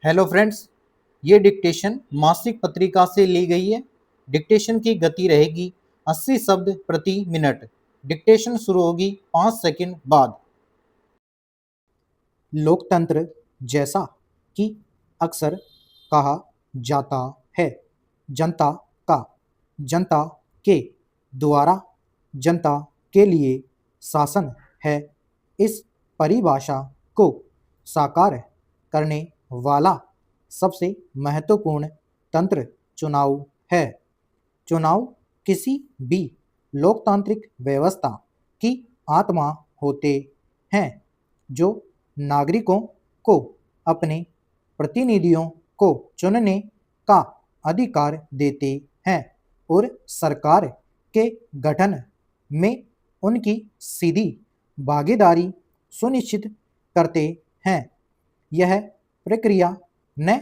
Hello friends, ये dictation मासिक पत्रिका से ली गई है। डिक्टेशन की गति रहेगी 80 शब्द प्रति मिनट। डिक्टेशन शुरू होगी 5 सेकंड बाद। लोकतंत्र, जैसा कि अक्सर कहा जाता है, जनता का, जनता के द्वारा, जनता के लिए शासन है। इस परिभाषा को साकार करने वाला सबसे महत्वपूर्ण तंत्र चुनाव है। चुनाव किसी भी लोकतांत्रिक व्यवस्था की आत्मा होते हैं, जो नागरिकों को अपने प्रतिनिधियों को चुनने का अधिकार देते हैं और सरकार के गठन में उनकी सीधी भागीदारी सुनिश्चित करते हैं। यह प्रक्रिया न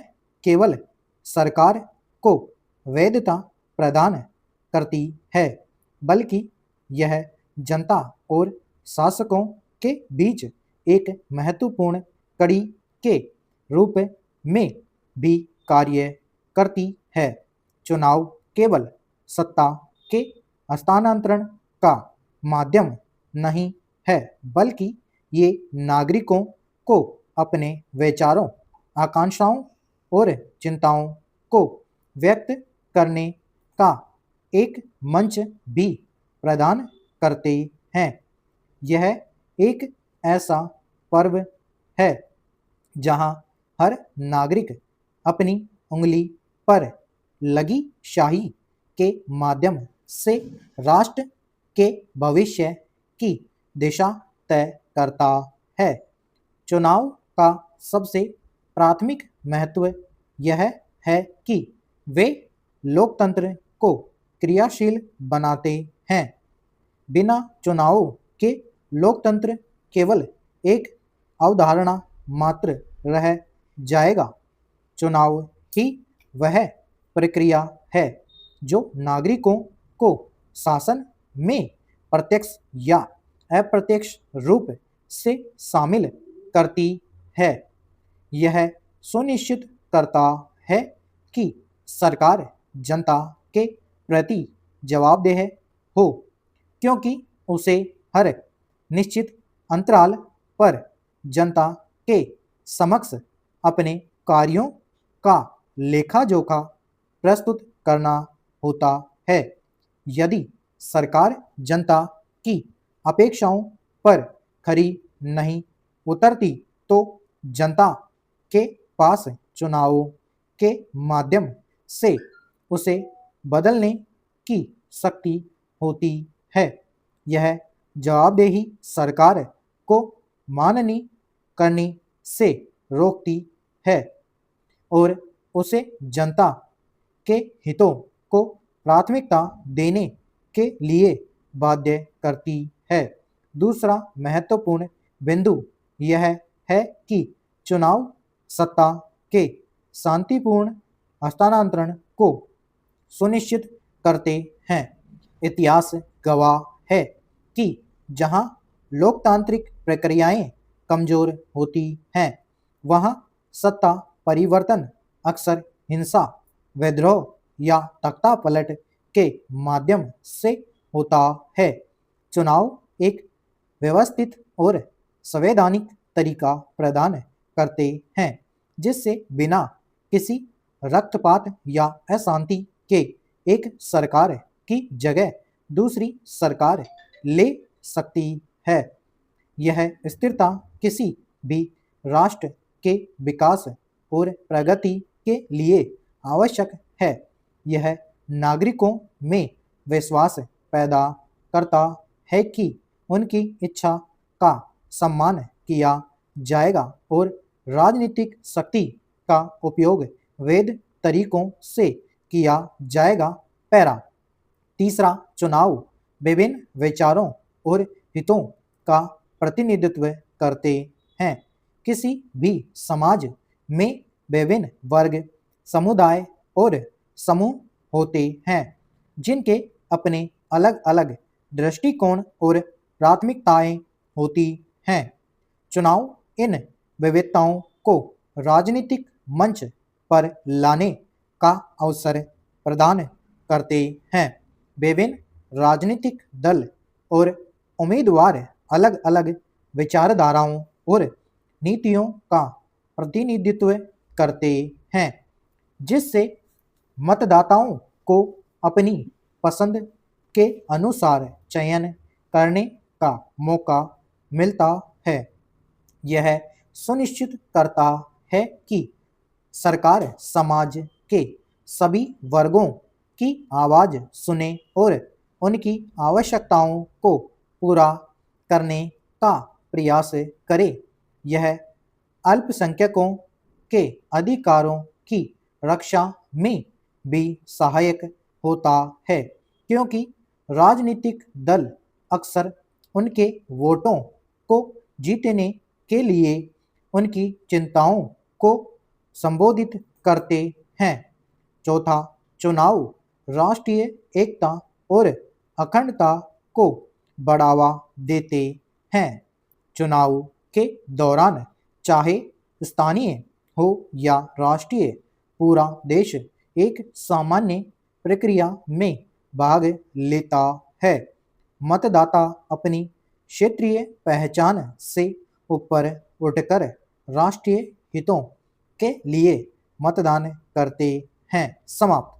केवल सरकार को वैधता प्रदान करती है, बल्कि यह जनता और शासकों के बीच एक महत्वपूर्ण कड़ी के रूप में भी कार्य करती है। चुनाव केवल सत्ता के हस्तांतरण का माध्यम नहीं है, बल्कि ये नागरिकों को अपने विचारों, आकांक्षाओं और चिंताओं को व्यक्त करने का एक मंच भी प्रदान करते हैं। यह एक ऐसा पर्व है जहां हर नागरिक अपनी उंगली पर लगी शाही के माध्यम से राष्ट्र के भविष्य की दिशा तय करता है। चुनाव का सबसे प्राथमिक महत्व यह है कि वे लोकतंत्र को क्रियाशील बनाते हैं। बिना चुनावों के लोकतंत्र केवल एक अवधारणा मात्र रह जाएगा। चुनाव ही वह प्रक्रिया है जो नागरिकों को शासन में प्रत्यक्ष या अप्रत्यक्ष रूप से शामिल करती है। यह सुनिश्चित करता है कि सरकार जनता के प्रति जवाबदेह हो, क्योंकि उसे हर निश्चित अंतराल पर जनता के समक्ष अपने कार्यों का लेखा-जोखा प्रस्तुत करना होता है। यदि सरकार जनता की अपेक्षाओं पर खरी नहीं उतरती, तो जनता के पास चुनावों के माध्यम से उसे बदलने की शक्ति होती है। यह जवाबदेही सरकार को माननी करने से रोकती है और उसे जनता के हितों को प्राथमिकता देने के लिए बाध्य करती है। दूसरा महत्वपूर्ण बिंदु यह है कि चुनाव सत्ता के शांतिपूर्ण हस्तांतरण को सुनिश्चित करते हैं। इतिहास गवाह है कि जहां लोकतांत्रिक प्रक्रियाएं कमजोर होती हैं, वहां सत्ता परिवर्तन अक्सर हिंसा, विद्रोह या तख्तापलट के माध्यम से होता है। चुनाव एक व्यवस्थित और संवैधानिक तरीका प्रदान करते हैं, जिससे बिना किसी रक्तपात या अशांति के एक सरकार की जगह दूसरी सरकार ले सकती है। यह स्थिरता किसी भी राष्ट्र के विकास और प्रगति के लिए आवश्यक है। यह नागरिकों में विश्वास पैदा करता है कि उनकी इच्छा का सम्मान किया जाएगा और राजनीतिक शक्ति का उपयोग वैध तरीकों से किया जाएगा। पैरा तीसरा, चुनाव विभिन्न विचारों और हितों का प्रतिनिधित्व करते हैं। किसी भी समाज में विभिन्न वर्ग, समुदाय और समूह होते हैं, जिनके अपने अलग-अलग दृष्टिकोण और प्राथमिकताएं होती हैं। चुनाव इन विविधताओं को राजनीतिक मंच पर लाने का अवसर प्रदान करते हैं। विभिन्न राजनीतिक दल और उम्मीदवार अलग अलग विचारधाराओं और नीतियों का प्रतिनिधित्व करते हैं, जिससे मतदाताओं को अपनी पसंद के अनुसार चयन करने का मौका मिलता है। यह सुनिश्चित करता है कि सरकार समाज के सभी वर्गों की आवाज़ सुने और उनकी आवश्यकताओं को पूरा करने का प्रयास करे। यह अल्पसंख्यकों के अधिकारों की रक्षा में भी सहायक होता है, क्योंकि राजनीतिक दल अक्सर उनके वोटों को जीतने के लिए उनकी चिंताओं को संबोधित करते हैं। चौथा, चुनाव राष्ट्रीय एकता और अखंडता को बढ़ावा देते हैं। चुनाव के दौरान चाहे स्थानीय हो या राष्ट्रीय, पूरा देश एक सामान्य प्रक्रिया में भाग लेता है। मतदाता अपनी क्षेत्रीय पहचान से ऊपर उठकर राष्ट्रीय हितों के लिए मतदान करते हैं। समाप्त।